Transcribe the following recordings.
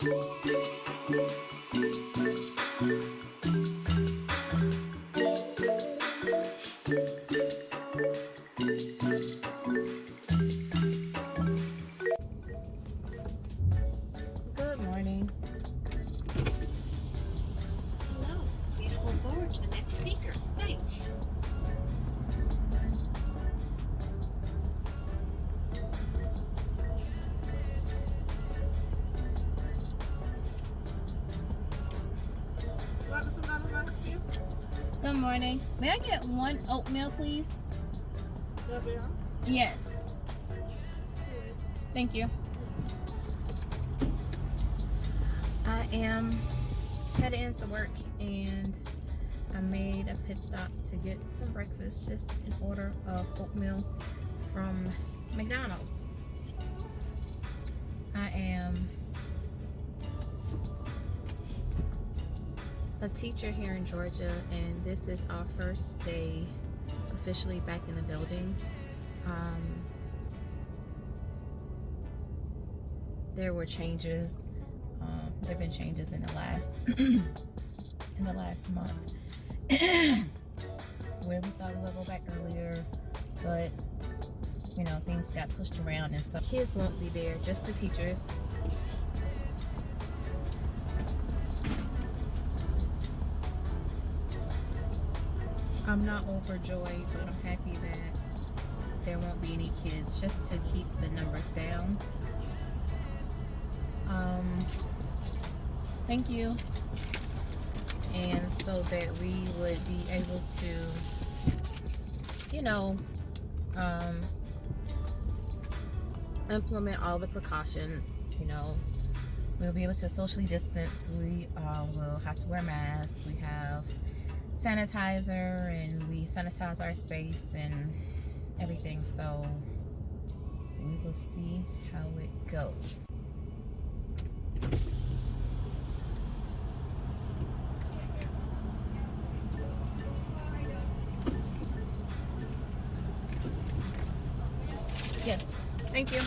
Good morning. Hello, please hold forward to the next speaker. Thanks. Good morning. May I get one oatmeal, please? Yes. Thank you. I am headed into work and I made a pit stop to get some breakfast, just an order of oatmeal from McDonald's. I am a teacher here in Georgia, and this is our first day officially back in the building. There were changes. There have been changes in the last month where we thought we would go back earlier, but you know, things got pushed around, and so kids won't be there, just the teachers. I'm not overjoyed, but I'm happy that there won't be any kids, just to keep the numbers down. Thank you. And so that we would be able to, you know, implement all the precautions. You know, we'll be able to socially distance. We will have to wear masks. We have sanitizer, and we sanitize our space and everything. So we will see how it goes. Yes, thank you.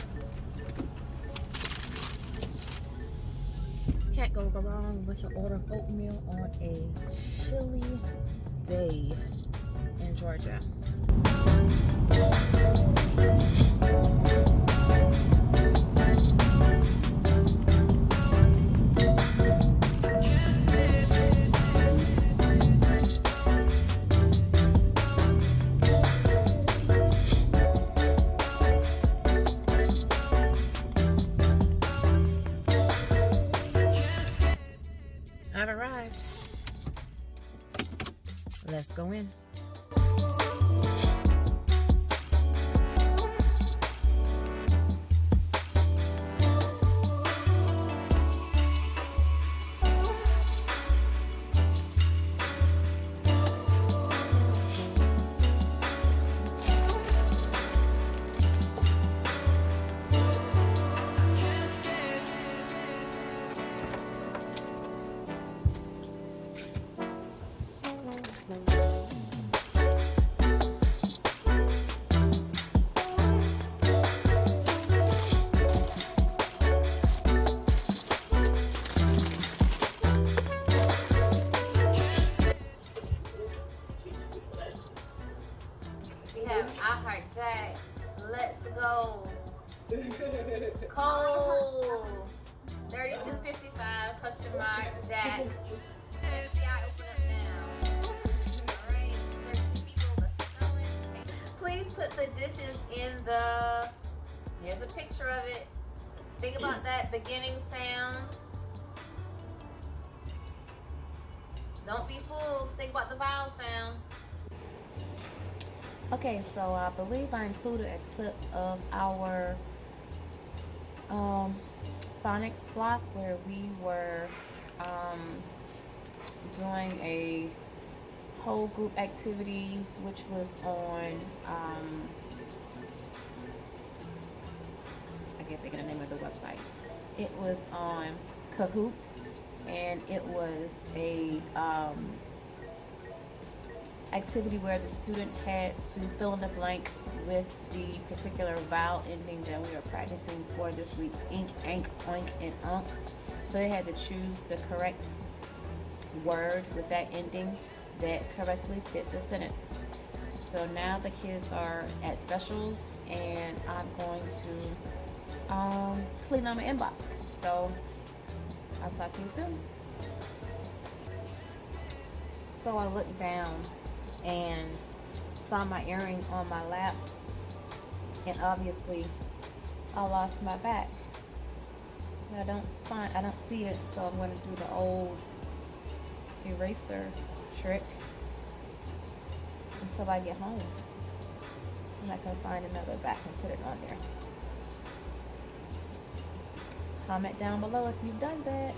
Can't go wrong with an order of oatmeal on a chilly day in Georgia. I've arrived. Let's go in. Jack, let's go. Cole 3255 question mark Jack. FBI open up now. Alright, 13 people, let's get going. Please put the dishes in the, here's a picture of it. Think about that beginning sound. Don't be fooled. Think about the vowel sound. Okay, so I believe I included a clip of our phonics block where we were doing a whole group activity, which was on I can't think of the name of the website. It was on Coteach, and it was a activity where the student had to fill in the blank with the particular vowel ending that we are practicing for this week. Ink, ank, oink, and unk. So they had to choose the correct word with that ending that correctly fit the sentence. So now the kids are at specials, and I'm going to clean on my inbox. So I'll talk to you soon. So I looked down and saw my earring on my lap, and obviously I lost my back. I don't see it, so I'm going to do the old eraser trick until I get home, and I can find another back and put it on there. Comment down below if you've done that.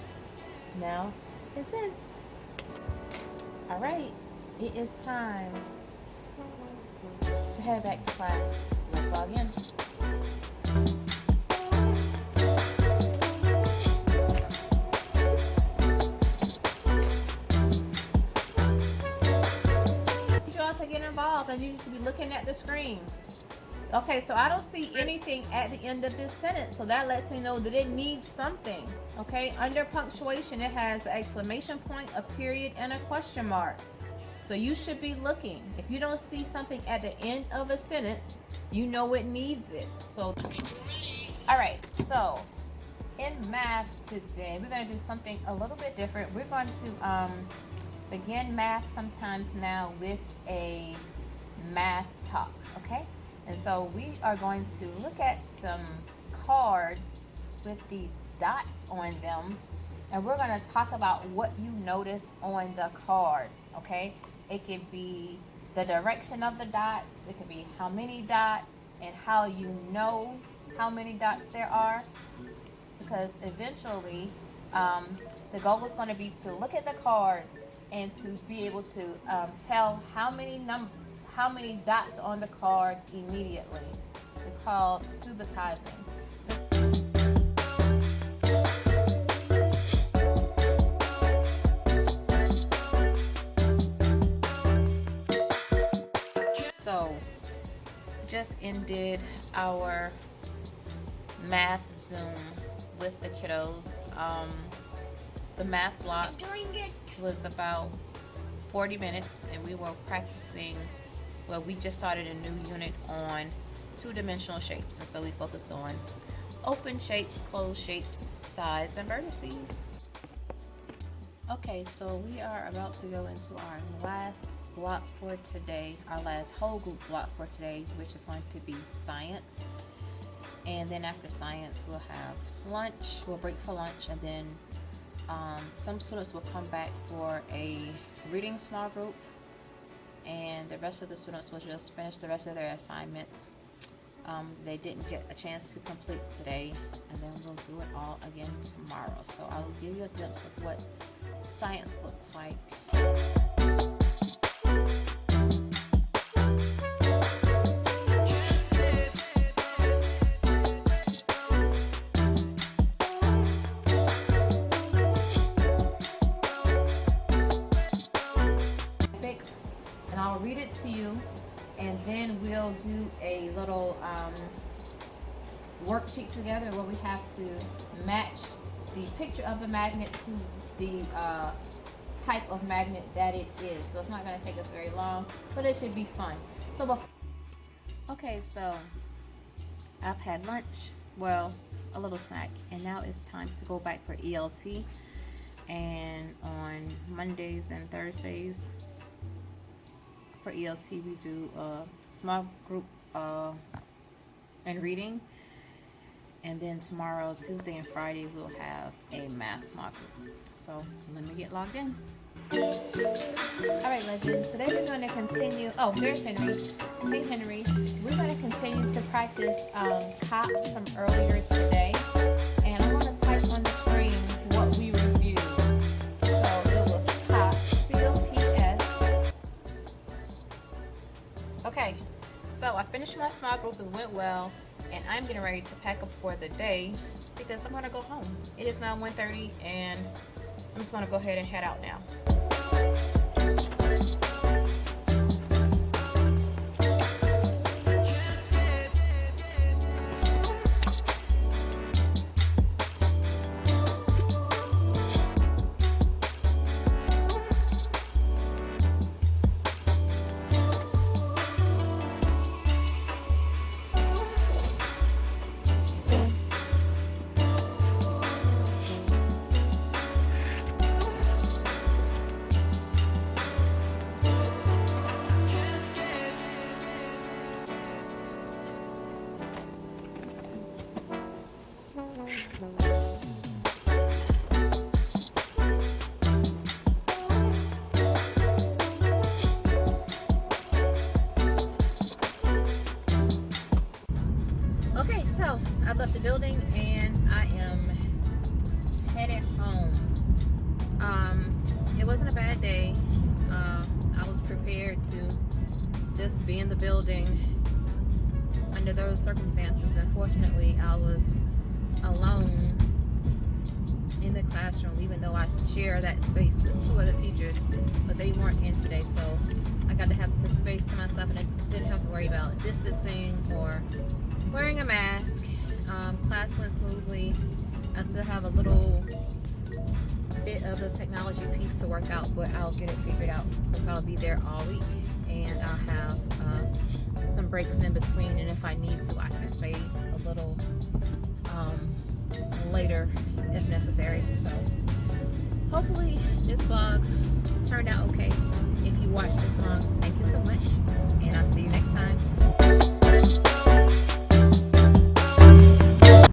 Now it's in. All right, it is time to head back to class. Let's log in. To get involved, I need you to be looking at the screen. Okay, so I don't see anything at the end of this sentence, so that lets me know that it needs something. Okay, under punctuation, it has an exclamation point, a period, and a question mark. So you should be looking. If you don't see something at the end of a sentence, you know it needs it. So, all right, so in math today, we're going to do something a little bit different. We're going to begin math sometimes now with a math talk, okay? And so we are going to look at some cards with these dots on them, and we're going to talk about what you notice on the cards, okay? It could be the direction of the dots, it could be how many dots, and how you know how many dots there are, because eventually the goal is going to be to look at the cards and to be able to tell how many dots on the card immediately. It's called subitizing. So, just ended our math Zoom with the kiddos. The math block was about 40 minutes, and we were practicing, well, we just started a new unit on two-dimensional shapes, and so we focused on open shapes, closed shapes, sides, and vertices. Okay, so we are about to go into our last block for today, our last whole group block for today, which is going to be science. And then after science, we'll have lunch, we'll break for lunch, and then some students will come back for a reading small group, and the rest of the students will just finish the rest of their assignments they didn't get a chance to complete today, and then we'll do it all again tomorrow. So I'll give you a glimpse of what science looks like. And I'll read it to you, and then we'll do a little worksheet together where we have to match the picture of the magnet to the type of magnet that it is. So it's not going to take us very long, but it should be fun. So okay, so I've had lunch, well, a little snack, and now it's time to go back for ELT. And on Mondays and Thursdays for ELT, we do a small group and reading, and then tomorrow, Tuesday and Friday, we'll have a math small group. So let me get logged in. All right, legends, today we're going to continue. Oh, there's Henry. Hey, Henry. We're going to continue to practice COPs from earlier today, and I'm going to type on the screen what we reviewed. So it was COPs, C-O-P-S. Okay, so I finished my small group. It went well, and I'm getting ready to pack up for the day because I'm going to go home. It is now 1:30, and I'm just going to go ahead and head out now. I've left the building and I am headed home. It wasn't a bad day. I was prepared to just be in the building under those circumstances. Unfortunately, I was alone in the classroom, even though I share that space with 2 other teachers, but they weren't in today, so I got to have the space to myself, and I didn't have to worry about distancing or wearing a mask. Class went smoothly. I still have a little bit of the technology piece to work out, but I'll get it figured out since I'll be there all week, and I'll have some breaks in between, and if I need to, I can stay a little later if necessary. So hopefully this vlog turned out okay. If you watched this long, thank you so much, and I'll see you next time.